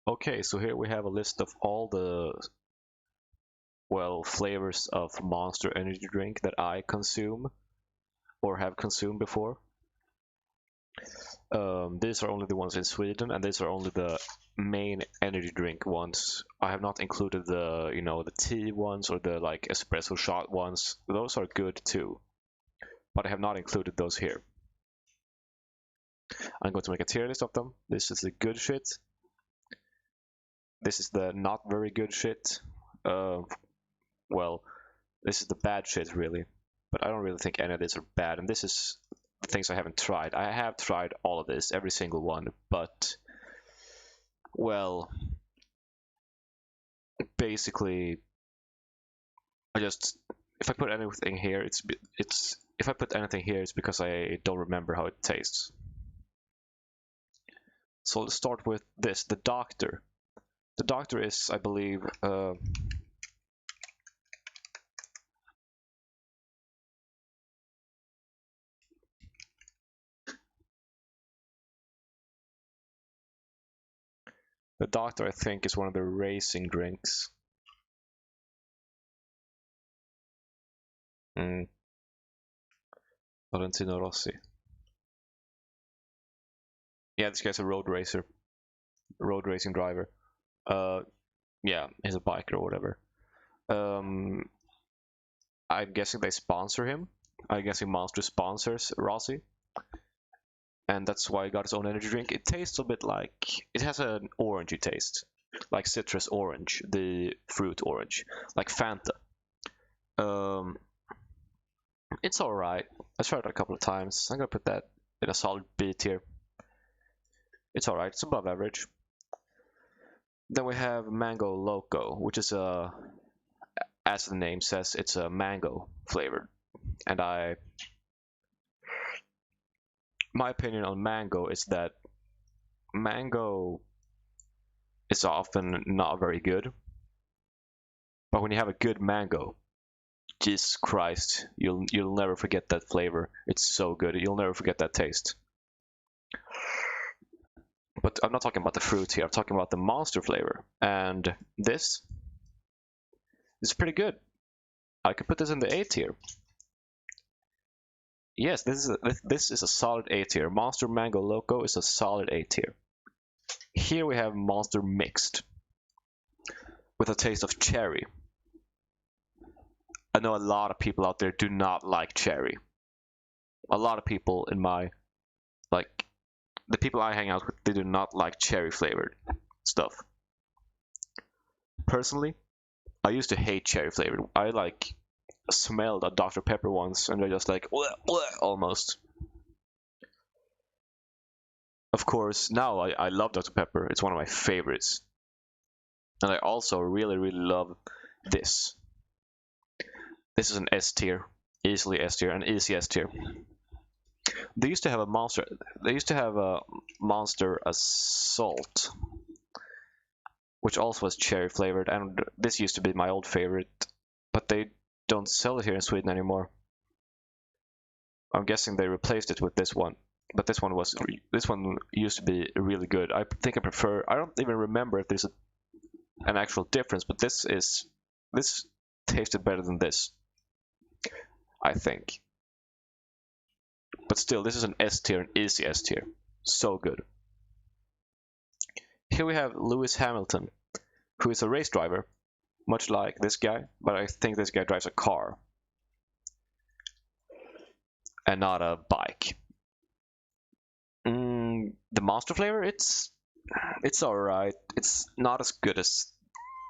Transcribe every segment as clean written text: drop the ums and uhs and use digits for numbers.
Okay, so here we have a list of all the, well, flavors of Monster energy drink that I consume or have consumed before. These are only the ones in Sweden, and these are only the main energy drink ones. I have not included the, the tea ones or the like espresso shot ones. Those are good too, but I have not included those here. I'm going to make a tier list of them. This is the good shit. This is the not very good shit. Well, this is the bad shit really, but I don't really think any of these are bad. And this is the things I haven't tried. I have tried all of this, every single one, but well, basically, I just if I put anything here, it's if I put anything here, it's because I don't remember how it tastes. So let's start with this, the Doctor. The Doctor is, I believe, the Doctor, I think, is one of the racing drinks. Valentino Rossi. Yeah, this guy's a road racer, road racing driver. Yeah, he's a biker or whatever. Um, I'm guessing they sponsor him. I'm guessing Monster sponsors Rossi, and that's why he got his own energy drink. It tastes a bit like it has an orangey taste, like citrus orange, the fruit orange, like Fanta. Um, it's all right. I tried it a couple of times. I'm gonna put that in a solid B tier. It's all right. It's above average. Then we have Mango Loco, which is a, as the name says, it's a mango flavored. And my opinion on mango is that mango is often not very good, but when you have a good mango, Jesus Christ, you'll never forget that flavor. It's so good. You'll never forget that taste. But I'm not talking about the fruit here. I'm talking about the monster flavor. And this is pretty good. I could put this in the A tier. Yes, this is a solid A tier. Monster Mango Loco is a solid A tier. Here we have Monster Mixed with a taste of cherry. I know a lot of people out there do not like cherry. A lot of people in my, like, the people I hang out with, they do not like cherry flavored stuff. Personally, I used to hate cherry flavored. I like smelled a Dr. Pepper once and they're just like bleh, bleh, almost. Of course, now I love Dr. Pepper. It's one of my favorites. And I also really love this. This is an S tier, easily S tier, an easy S tier. They used to have a monster. They used to have a Monster Assault, which also was cherry flavored, and this used to be my old favorite, but they don't sell it here in Sweden anymore. I'm guessing they replaced it with this one, but this one used to be really good. I think I prefer. I don't even remember if there's an actual difference, but this tasted better than this, I think. But still, this is an S tier, an easy S tier. So good. Here we have Lewis Hamilton, who is a race driver, much like this guy, but I think this guy drives a car and not a bike. The monster flavor, it's alright. It's not as good as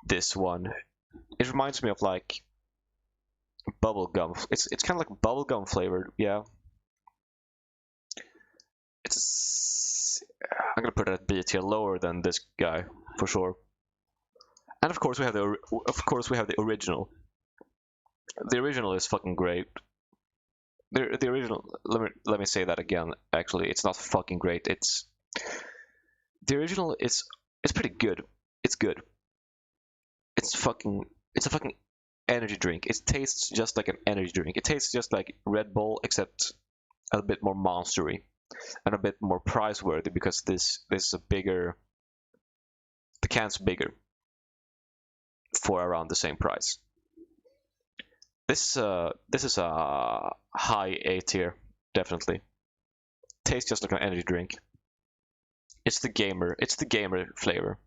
this one. It reminds me of like bubblegum. It's kind of like bubblegum flavored, yeah. I'm gonna put it at B tier, lower than this guy for sure. And of course we have the original. The original is fucking great. The original. Let me say that again. Actually, it's not fucking great. The original is it's pretty good. It's good. It's a fucking energy drink. It tastes just like an energy drink. It tastes just like Red Bull, except a bit more monstery and a bit more price worthy because this is a bigger. The can's bigger for around the same price. This is a high A tier, definitely. Tastes just like an energy drink. It's the gamer flavor.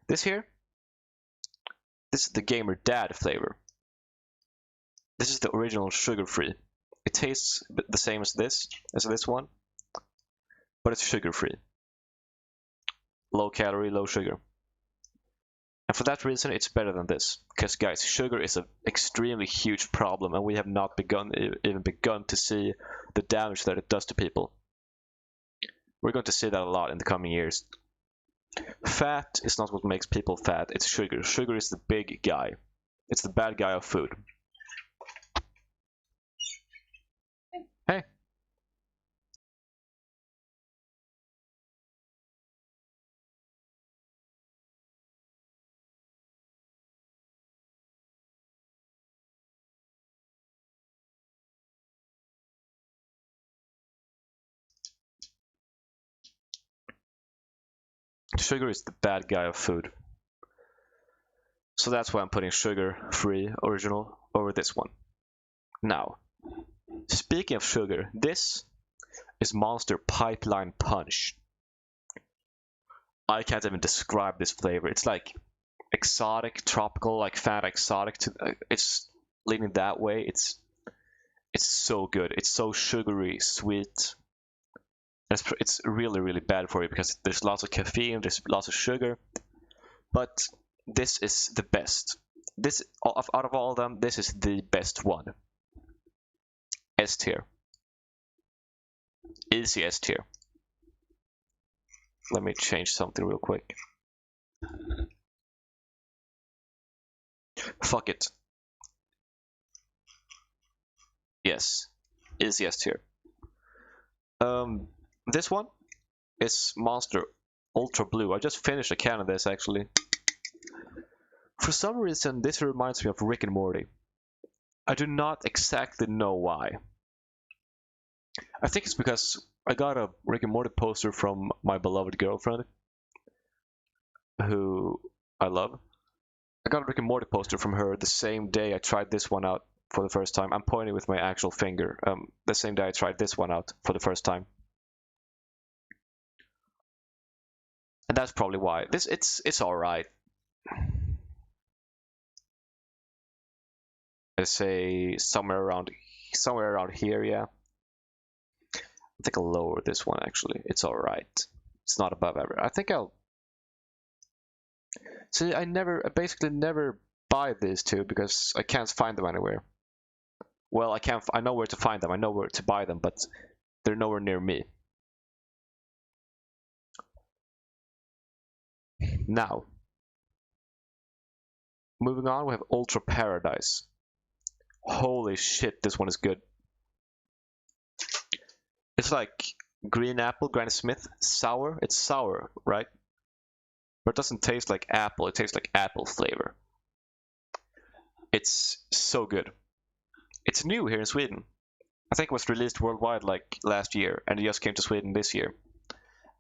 This is the gamer dad flavor. This is the original sugar-free. It tastes the same as this one, but it's sugar-free. Low calorie, low sugar. And for that reason, it's better than this. Because guys, sugar is an extremely huge problem, and we have not even begun to see the damage that it does to people. We're going to see that a lot in the coming years. Fat is not what makes people fat, it's sugar. Sugar is the big guy. It's the bad guy of food. Hey. Sugar is the bad guy of food. So that's why I'm putting sugar-free original over this one. Now, speaking of sugar, this is Monster Pipeline Punch. I can't even describe this flavor. It's like exotic, tropical, like Fanta exotic. It's leaning that way. It's so good. It's so sugary, sweet. It's really, really bad for you because there's lots of caffeine, there's lots of sugar. But this is the best. Out of all of them, this is the best one. S tier. Easy S tier. Let me change something real quick. Fuck it. Yes, easy S tier. This one is Monster Ultra Blue. I just finished a can of this actually. For some reason, this reminds me of Rick and Morty. I do not exactly know why. I think it's because I got a Rick and Morty poster from my beloved girlfriend, who I love. I got a Rick and Morty poster from her the same day I tried this one out for the first time. I'm pointing with my actual finger. The same day I tried this one out for the first time. And that's probably why. It's alright. Let's say somewhere around here, yeah. I think I'll lower this one actually. It's alright. It's not above average. I think I'll see. I basically never buy these two because I can't find them anywhere. Well, I know where to find them. I know where to buy them, but they're nowhere near me. Now, moving on, we have Ultra Paradise. Holy shit, this one is good. It's like green apple, Granny Smith, sour. It's sour, right? But it doesn't taste like apple. It tastes like apple flavor. It's so good. It's new here in Sweden. I think it was released worldwide like last year, and it just came to Sweden this year.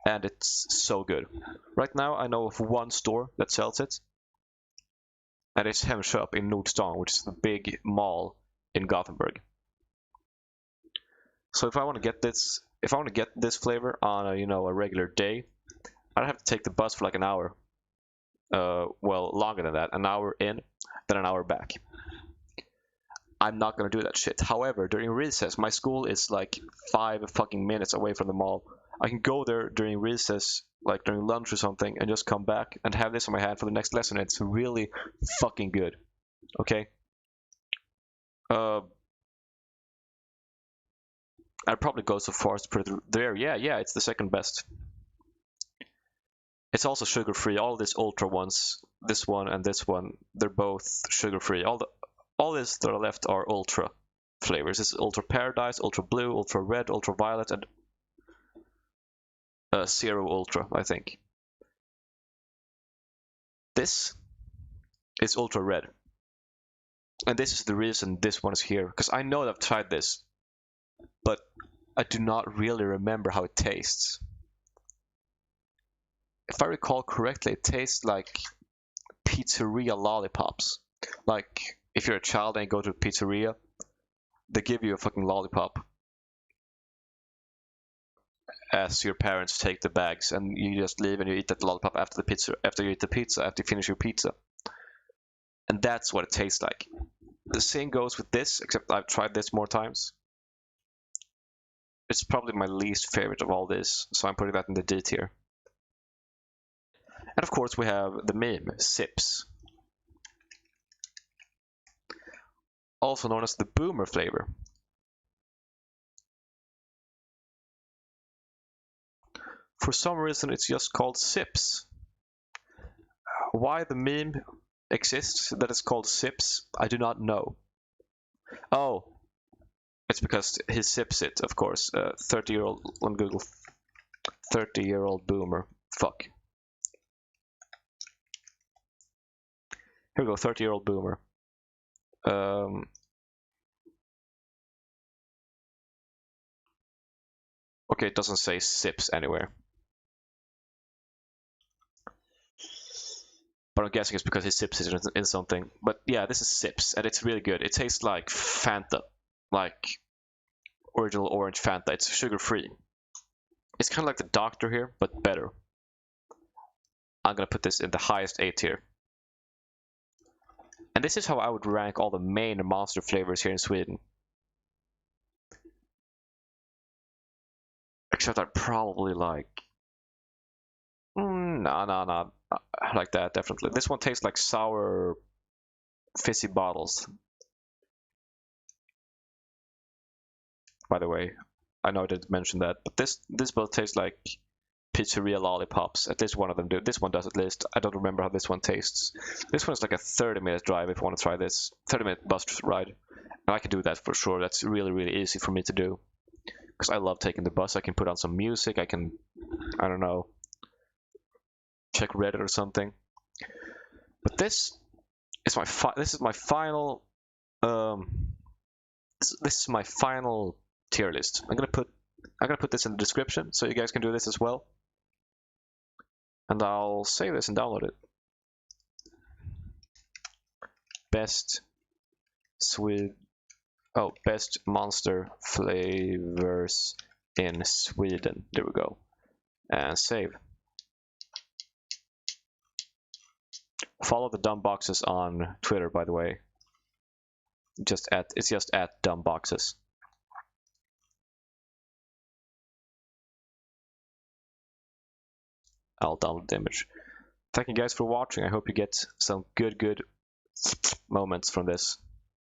And it's so good. Right now, I know of one store that sells it, and it's Hemköp in Nordstan, which is the big mall in Gothenburg. So if I want to get this flavor on a regular day, I'd have to take the bus for like an hour. Well, longer than that, an hour in, then an hour back. I'm not gonna do that shit. However, during recess, my school is like 5 fucking minutes away from the mall. I can go there during recess, like during lunch or something, and just come back and have this in my hand for the next lesson. It's really fucking good. Okay. I'd probably go so far as to put it there. Yeah, it's the second best. It's also sugar-free. All these ultra ones, this one and this one, they're both sugar-free. All these that are left are ultra flavors. This is Ultra Paradise, Ultra Blue, Ultra Red, Ultra Violet, and Zero Ultra, I think. This is Ultra Red. And this is the reason this one is here. Because I know that I've tried this, but I do not really remember how it tastes. if I recall correctly, it tastes like pizzeria lollipops. Like if you're a child and you go to a pizzeria, they give you a fucking lollipop as your parents take the bags, and you just leave and you eat that lollipop after the pizza, after you eat the pizza, after you finish your pizza. And that's what it tastes like. The same goes with this, except I've tried this more times. It's probably my least favorite of all this, so I'm putting that in the D tier. And of course we have the meme, Sips. Also known as the boomer flavor. For some reason it's just called Sips. Why the meme exists that is called Sips, I do not know. Oh, it's because he sips it, of course. 30-year-old on Google. 30-year-old boomer. Fuck. Here we go, 30-year-old boomer. Okay, it doesn't say sips anywhere. But I'm guessing it's because he sips it in something. But yeah, this is Sips, and it's really good. It tastes like Fanta. Like original orange Fanta. It's sugar-free. It's kind of like the Doctor here, but better. I'm gonna put this in the highest A tier. And this is how I would rank all the main Monster flavors here in Sweden. Except I probably like... no. I like that, definitely. This one tastes like sour, fizzy bottles. By the way, I know I didn't mention that, but this both tastes like pizzeria lollipops. At least one of them do. This one does at least. I don't remember how this one tastes. This one is like a 30-minute drive if I want to try this. 30-minute bus ride. And I can do that for sure. That's really, really easy for me to do. Because I love taking the bus. I can put on some music. I can, I don't know, check Reddit or something. But this is my final this is my final tier list. I'm gonna put this in the description so you guys can do this as well. And I'll save this and download it. Best monster flavors in Sweden. There we go. And save. Follow the dumb boxes on Twitter, by the way. It's just at dumb boxes. I'll download the image. Thank you guys for watching. I hope you get some good moments from this.